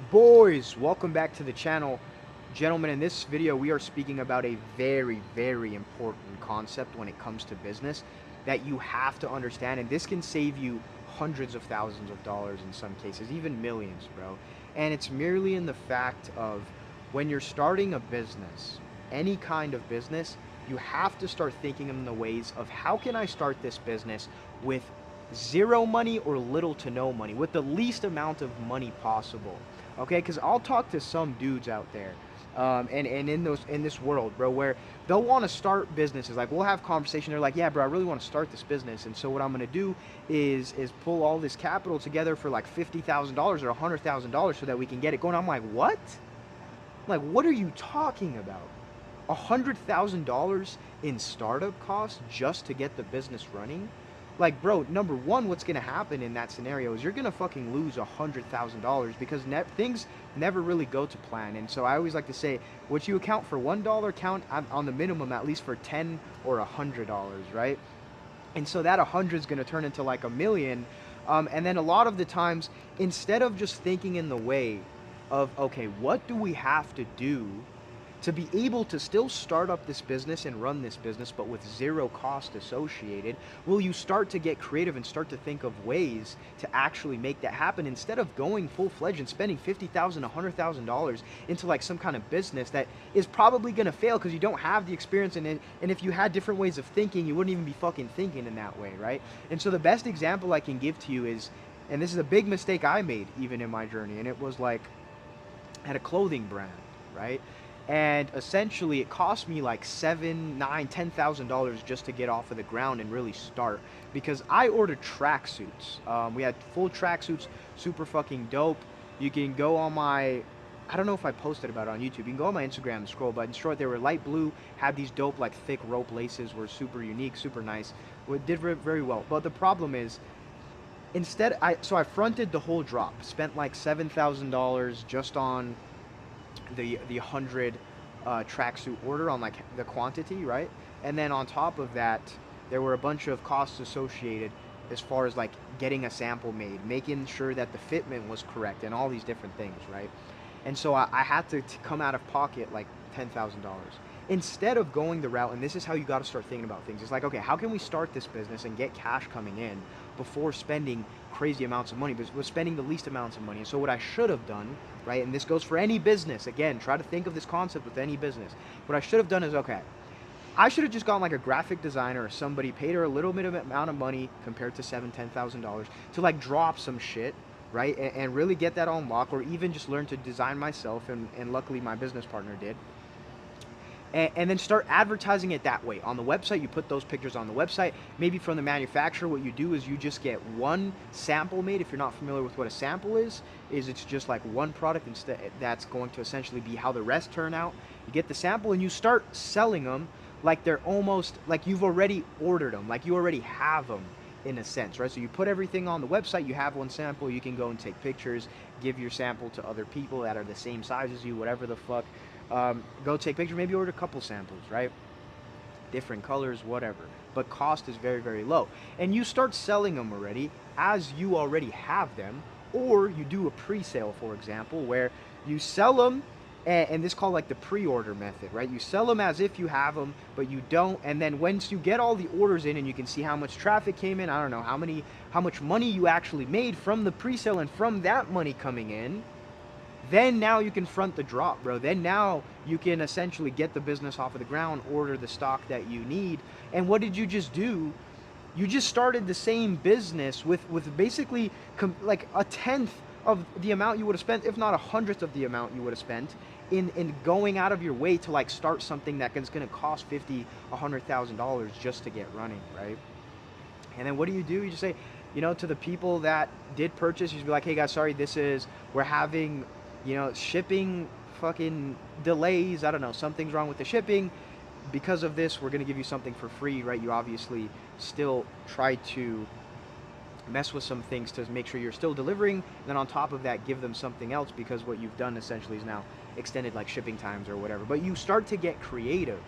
Boys, welcome back to the channel. Gentlemen, in this video we are speaking about a very important concept when it comes to business that you have to understand, and this can save you hundreds of thousands of dollars in some cases, even millions, bro. And it's merely in the fact of when you're starting a business, any kind of business, you have to start thinking in the ways of how can I start this business with zero money or little to no money, with the least amount of money possible. Okay, because I'll talk to some dudes out there, and in this world, bro, where they'll want to start businesses. Like we'll have conversation. They're like, yeah, bro, I really want to start this business, and so what I'm gonna do is pull all this capital together for like $50,000 or $100,000 so that we can get it going. I'm like, what? Like, what are you talking about? $100,000 in startup costs just to get the business running? Like, bro, number one, what's gonna happen in that scenario is you're gonna fucking lose $100,000 because things never really go to plan. And so I always like to say, what you account for $1, count on the minimum at least for 10 or $100, right? And so that 100 is going to turn into like a million. And then a lot of the times, instead of just thinking in the way of, okay, what do we have to do to be able to still start up this business and run this business, but with zero cost associated, will you start to get creative and start to think of ways to actually make that happen instead of going full-fledged and spending $50,000, $100,000 into like some kind of business that is probably going to fail because you don't have the experience in it. And if you had different ways of thinking, you wouldn't even be fucking thinking in that way, right? And so the best example I can give to you is, and this is a big mistake I made even in my journey, and it was like, I had a clothing brand, right? And essentially it cost me like seven, nine, $10,000 just to get off of the ground and really start, because I ordered tracksuits. We had full tracksuits, super fucking dope. You can go on my, I don't know if I posted about it on YouTube. You can go on my Instagram and scroll, but in short, they were light blue, had these dope like thick rope laces, were super unique, super nice. It did very well. But the problem is, instead, I fronted the whole drop, spent like $7,000 just on the 100 tracksuit order, on like the quantity, right? And then on top of that, there were a bunch of costs associated as far as like getting a sample made, making sure that the fitment was correct, and all these different things, right? And so I had to come out of pocket like $10,000. Instead of going the route, and this is how you got to start thinking about things. It's like, okay, how can we start this business and get cash coming in before spending crazy amounts of money, but was spending the least amounts of money? And so what I should have done, right, and this goes for any business, again, try to think of this concept with any business. What I should have done is, okay, I should have just gotten like a graphic designer or somebody, paid her a little bit of amount of money compared to $7,000, $10,000 to like drop some shit, right, and really get that on lock, or even just learn to design myself, and luckily my business partner did, and then start advertising it that way on the website. You put those pictures on the website. Maybe from the manufacturer, what you do is you just get one sample made. If you're not familiar with what a sample is it's just like one product instead that's going to essentially be how the rest turn out. You get the sample and you start selling them like they're almost like you've already ordered them, like you already have them in a sense, right? So you put everything on the website, you have one sample, you can go and take pictures, give your sample to other people that are the same size as you, whatever the fuck. Go take pictures, maybe order a couple samples, right? Different colors, whatever. But cost is very low. And you start selling them already as you already have them, or you do a pre-sale, for example, where you sell them, and this is called like the pre-order method, right? You sell them as if you have them, but you don't. And then once you get all the orders in and you can see how much traffic came in, I don't know how much money you actually made from the pre-sale, and from that money coming in, then now you can front the drop, bro. Then now you can essentially get the business off of the ground, order the stock that you need. And what did you just do? You just started the same business with basically like a tenth of the amount you would have spent, if not a hundredth of the amount you would have spent in going out of your way to like start something that is going to cost 50, $100,000 just to get running, right? And then what do? You just say, to the people that did purchase, you just be like, hey guys, sorry, we're having, shipping fucking delays. I don't know, something's wrong with the shipping. Because of this, we're going to give you something for free, right? You obviously still try to mess with some things to make sure you're still delivering. And then on top of that, give them something else, because what you've done essentially is now extended like shipping times or whatever. But you start to get creative,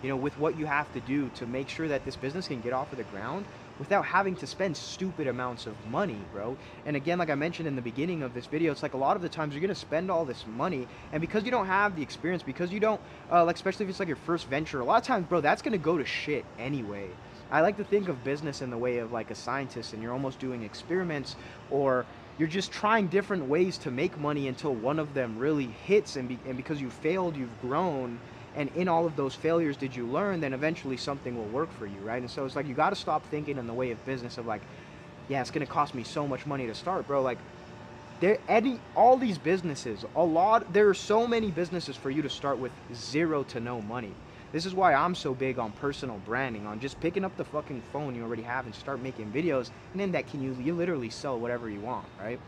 with what you have to do to make sure that this business can get off of the ground without having to spend stupid amounts of money, bro. And again, like I mentioned in the beginning of this video, it's like a lot of the times you're gonna spend all this money, and because you don't have the experience, because you don't, like, especially if it's like your first venture, a lot of times, bro, that's gonna go to shit anyway. I like to think of business in the way of like a scientist, and you're almost doing experiments, or you're just trying different ways to make money until one of them really hits, and because you failed, you've grown, and in all of those failures did you learn, then eventually something will work for you, right? And so it's like you got to stop thinking in the way of business of like, yeah, it's going to cost me so much money to start, bro. Like, all these businesses, there are so many businesses for you to start with zero to no money. This is why I'm so big on personal branding, on just picking up the fucking phone you already have and start making videos, and then you literally sell whatever you want, right?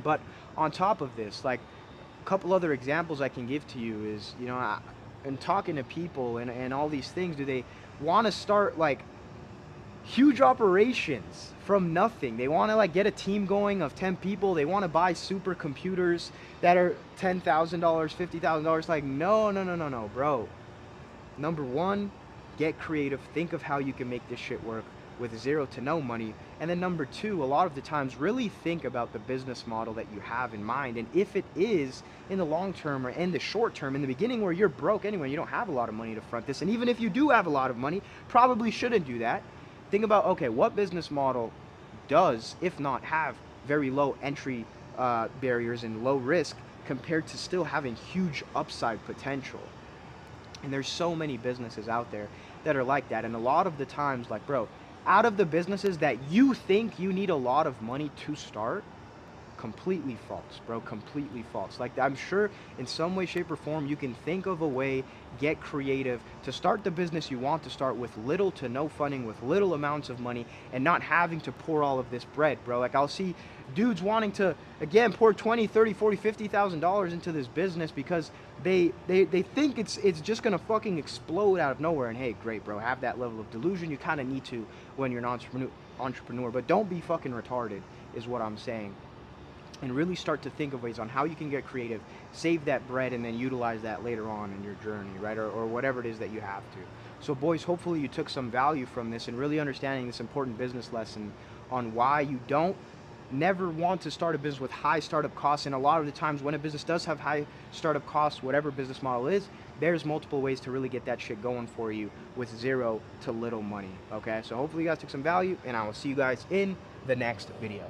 But on top of this, like, a couple other examples I can give to you is, and talking to people and all these things, do they want to start like huge operations from nothing? They want to like get a team going of 10 people. They want to buy supercomputers that are $10,000, $50,000. Like, no, no, no, no, no, bro. Number one, get creative. Think of how you can make this shit work with zero to no money. And then number two, a lot of the times, really think about the business model that you have in mind. And if it is in the long term or in the short term, in the beginning where you're broke anyway, you don't have a lot of money to front this. And even if you do have a lot of money, probably shouldn't do that. Think about, okay, what business model does, if not have very low entry barriers and low risk compared to still having huge upside potential? And there's so many businesses out there that are like that. And a lot of the times, like, bro, out of the businesses that you think you need a lot of money to start, completely false, bro. Completely false. Like, I'm sure in some way, shape, or form you can think of a way, get creative to start the business you want to start with little to no funding, with little amounts of money, and not having to pour all of this bread, bro. Like, I'll see dudes wanting to, again, pour 20, 30, 40, $50,000 into this business because they think it's just gonna fucking explode out of nowhere. And hey, great, bro, have that level of delusion. You kind of need to when you're an entrepreneur, but don't be fucking retarded is what I'm saying. And really start to think of ways on how you can get creative, save that bread, and then utilize that later on in your journey, right? Or whatever it is that you have to. So boys, hopefully you took some value from this and really understanding this important business lesson on why you don't never want to start a business with high startup costs. And a lot of the times when a business does have high startup costs, whatever business model is, there's multiple ways to really get that shit going for you with zero to little money. Okay, so hopefully you guys took some value, and I will see you guys in the next video.